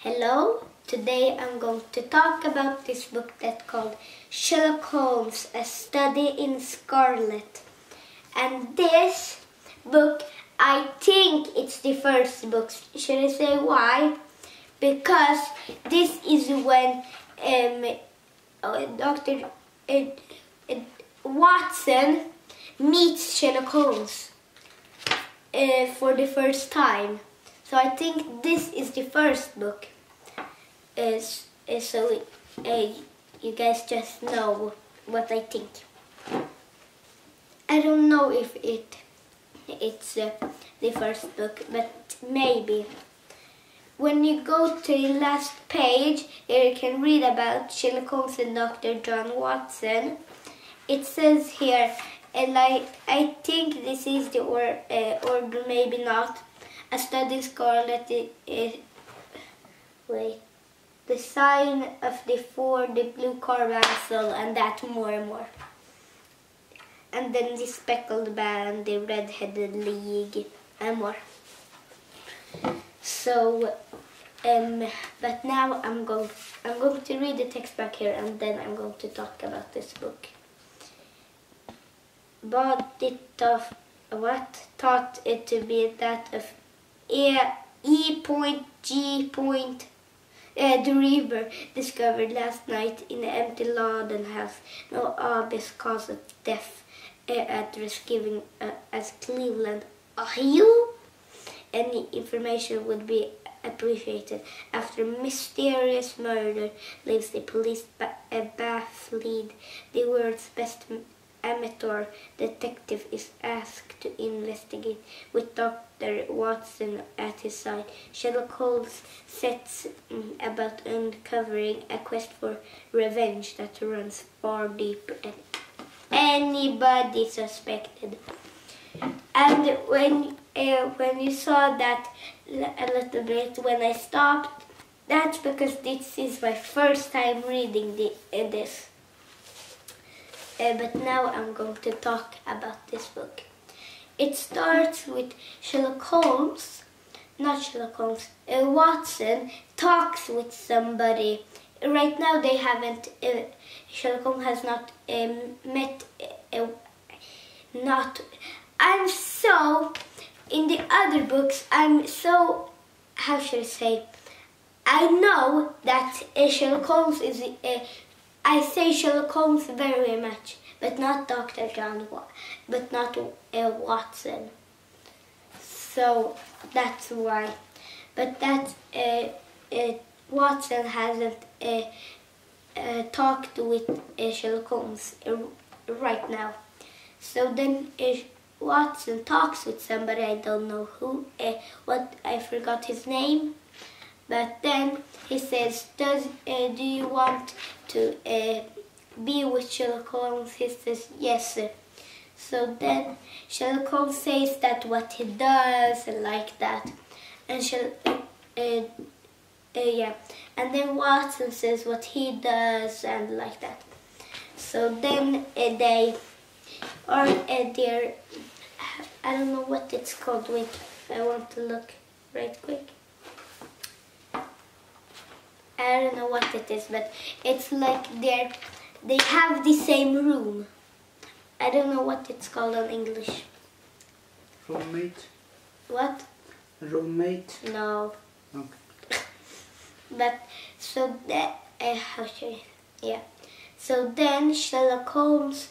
Hello, today I'm going to talk about this book that's called Sherlock Holmes, A Study in Scarlet. And this book, I think it's the first book. Should I say why? Because this is when Dr. Watson meets Sherlock Holmes for the first time. So I think this is the first book. So you guys just know what I think. I don't know if it's the first book, but maybe. When you go to the last page, you can read about Sherlock Holmes and Dr. John Watson. It says here, and I think this is the order, maybe not. A study in Scarlet, the sign of the Ford, the blue caravel, and that more and more. And then the speckled band, the red-headed league, and more. So, but now I'm going to read the text back here, and then I'm going to talk about this book. But it taught it to be that of E.G. The river discovered last night in the empty Lawden house. No obvious cause of death at risk given as Cleveland. Are you? Any information would be appreciated. After a mysterious murder leaves the police baffled. The world's best amateur detective is asked to investigate with Dr. Watson at his side. Sherlock Holmes sets about uncovering a quest for revenge that runs far deeper than anybody suspected. And when you saw that a little bit when I stopped, that's because this is my first time reading this. But now I'm going to talk about this book. It starts with Sherlock Holmes, not Sherlock Holmes, Watson talks with somebody. Right now they haven't, Sherlock Holmes has not met, I'm so, in the other books, I'm so, how should I say, I know that Sherlock Holmes is, I say Sherlock Holmes very much, but not Dr. John, but not Watson. So that's why. But that Watson hasn't talked with Sherlock Holmes right now. So then Watson talks with somebody, I don't know who, I forgot his name. But then he says, do you want to be with Sherlock Holmes? He says, yes, sir. So then Sherlock Holmes says that what he does and like that. And and then Watson says what he does and like that. So then they are there. I don't know what it's called. Wait, I want to look right quick. I don't know what it is, but it's like they have the same room. I don't know what it's called in English. Roommate? What? Roommate? No. Okay. But so that So then Sherlock Holmes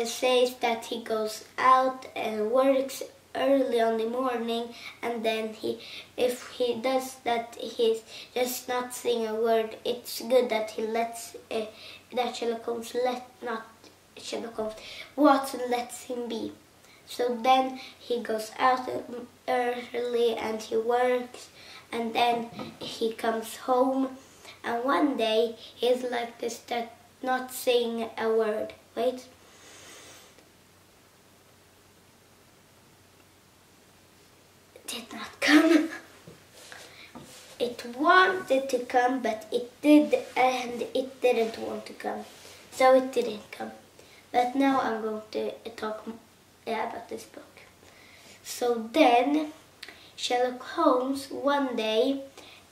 says that he goes out and works early on the morning, and then if he does that, he's just not saying a word. It's good that he lets that Watson lets him be. So then he goes out early and he works, and then he comes home, and one day he's like this, that not saying a word. Wait. Did not come. It wanted to come, but it did, and it didn't want to come. So it didn't come. But now I'm going to talk about this book. So then Sherlock Holmes one day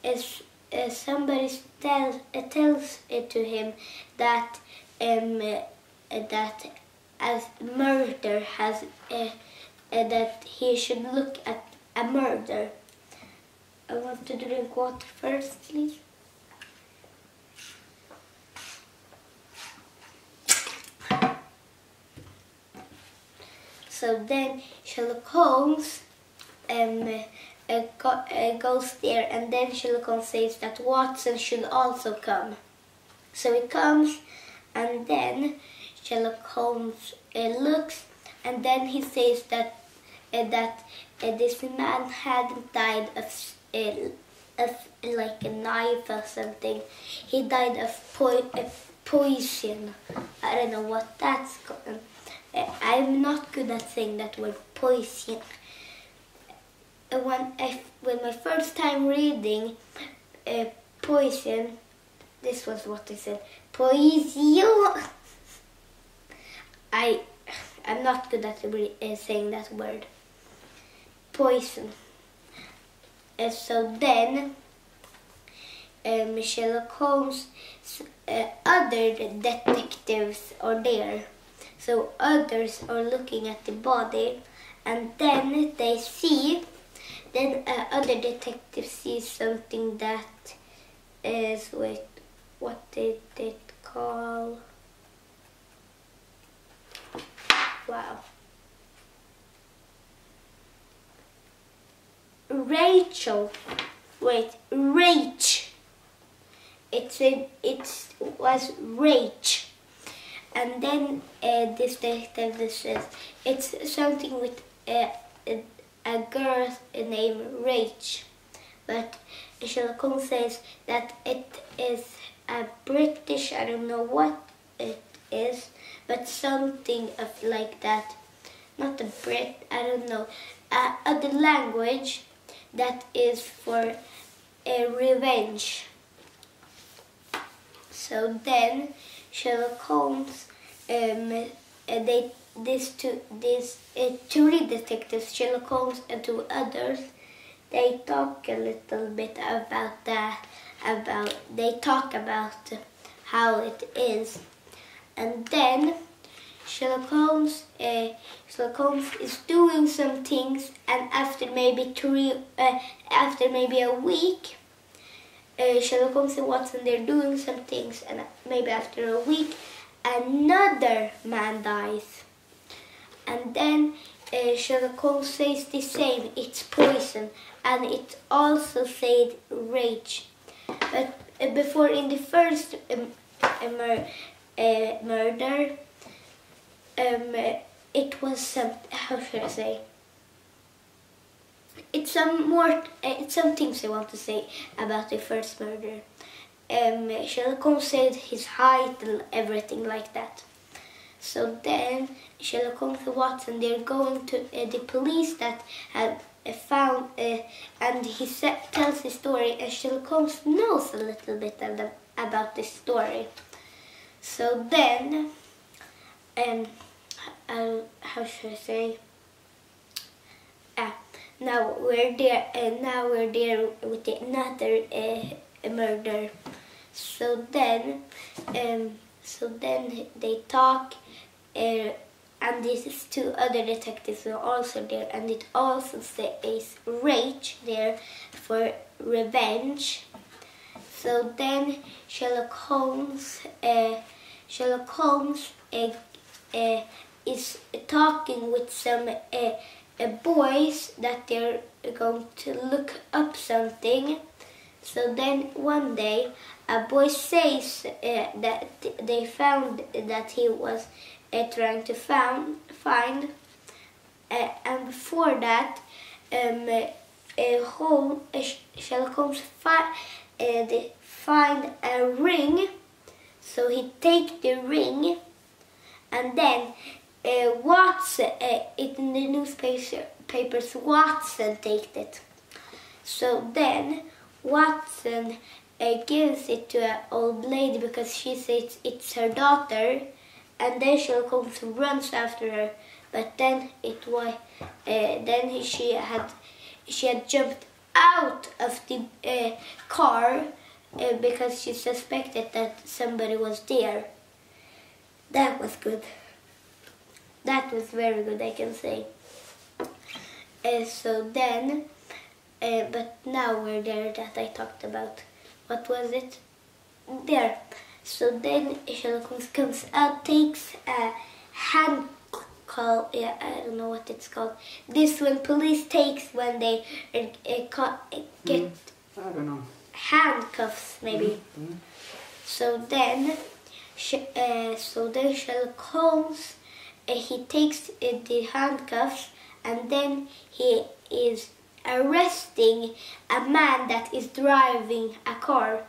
is somebody tells it to him that that as murder has that he should look at a murder. I want to drink water first, please. So then Sherlock Holmes goes there, and then Sherlock Holmes says that Watson should also come. So he comes, and then Sherlock Holmes looks, and then he says that this man hadn't died of like a knife or something. He died of poison. I don't know what that's called. I'm not good at saying that word, poison. When my first time reading poison, this was what I said. Poison. I'm not good at saying that word. Poison. So then Sherlock Holmes' other detectives are there. So others are looking at the body, and then they see. Then other detectives see something that is, wait, what did it call? Wow. Rachel. Wait, Rach. It was Rach. And then this detective says it's something with a girl named Rach. But Sherlock Holmes says that it is a British, I don't know what it is, but something of like that. Not a Brit, I don't know. Other language that is for revenge. So then Sherlock Holmes, three detectives, Sherlock Holmes and two others, they talk a little bit about that. They talk about how it is, and then Sherlock Holmes is doing some things, and after maybe a week, Sherlock Holmes and Watson, they're doing some things, and maybe after a week, another man dies. And then Sherlock Holmes says the same, it's poison, and it also said rage. But before, in the first murder, it was some, how should I say? It's some things I want to say about the first murder. Sherlock Holmes said his height and everything like that. So then Sherlock Holmes and Watson, they're going to the police that had found, and he tells his story, and Sherlock Holmes knows a little bit about this story. So then, how should I say? Now we're there, with another murder. So then they talk, and these two other detectives are also there, and it also says rage there for revenge. So then Sherlock Holmes is talking with some boys that they're going to look up something. So then one day a boy says that they found that he was trying to find, and before that Sherlock Holmes find a ring. So he take the ring, and then Watson, in the newspapers, Watson takes it. So then Watson gives it to an old lady because she says it's her daughter, and then Sherlock Holmes runs after her. But then she had jumped out of the car because she suspected that somebody was there. That was good. That was very good, I can say. So then, but now we're there that I talked about. What was it? There. So then Sherlock Holmes comes out, takes a hand call. Yeah, I don't know what it's called. This when police takes when they get I don't know. handcuffs, maybe. So then, Sherlock Holmes he takes the handcuffs, and then he is arresting a man that is driving a car.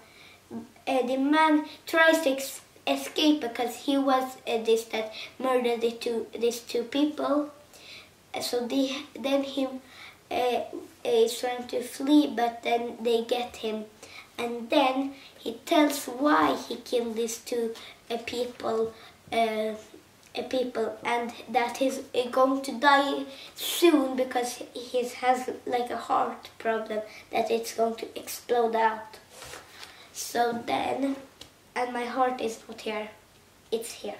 The man tries to escape because he was this that murdered these two people. So then he is trying to flee, but then they get him, and then he tells why he killed these two people. And that he's going to die soon because he has like a heart problem that it's going to explode out. So then, and my heart is not here, it's here.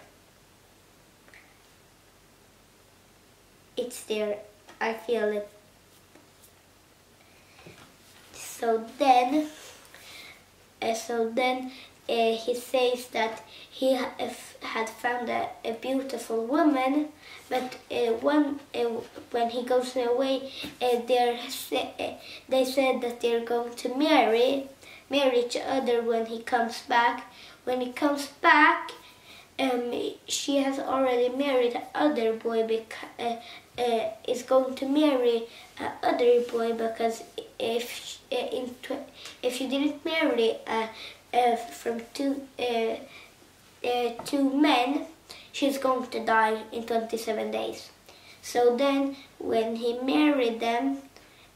It's there, I feel it. So then he says that he had found a beautiful woman, but when he goes away, they said that they're going to marry each other when he comes back. When he comes back, she has already married another boy, is going to marry another boy because if she didn't marry from two men, she's going to die in 27 days. So then when he married them,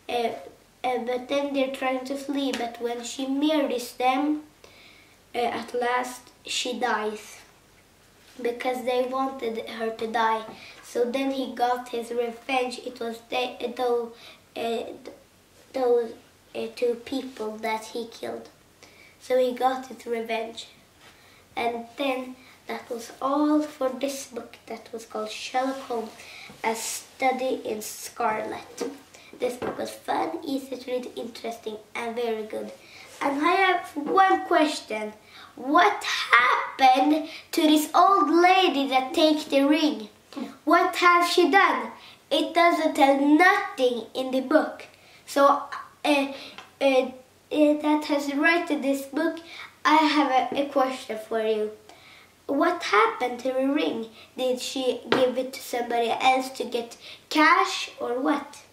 but then they're trying to flee, but when she marries them, at last she dies because they wanted her to die. So then he got his revenge. It was those two people that he killed. So he got his revenge. And then that was all for this book that was called Sherlock Holmes, A Study in Scarlet. This book was fun, easy to read, interesting, and very good. And I have one question. What happened to this old lady that takes the ring? What has she done? It doesn't tell nothing in the book. So that has written this book, I have a question for you. What happened to the ring? Did she give it to somebody else to get cash or what?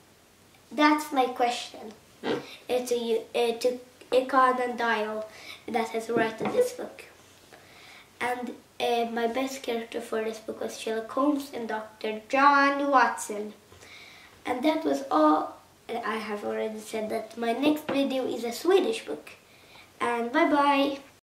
That's my question. To CONAN DOYLE that has written this book. And my best character for this book was Sherlock Holmes and Dr. John Watson. And that was all. I have already said that my next video is a Swedish book. And bye bye.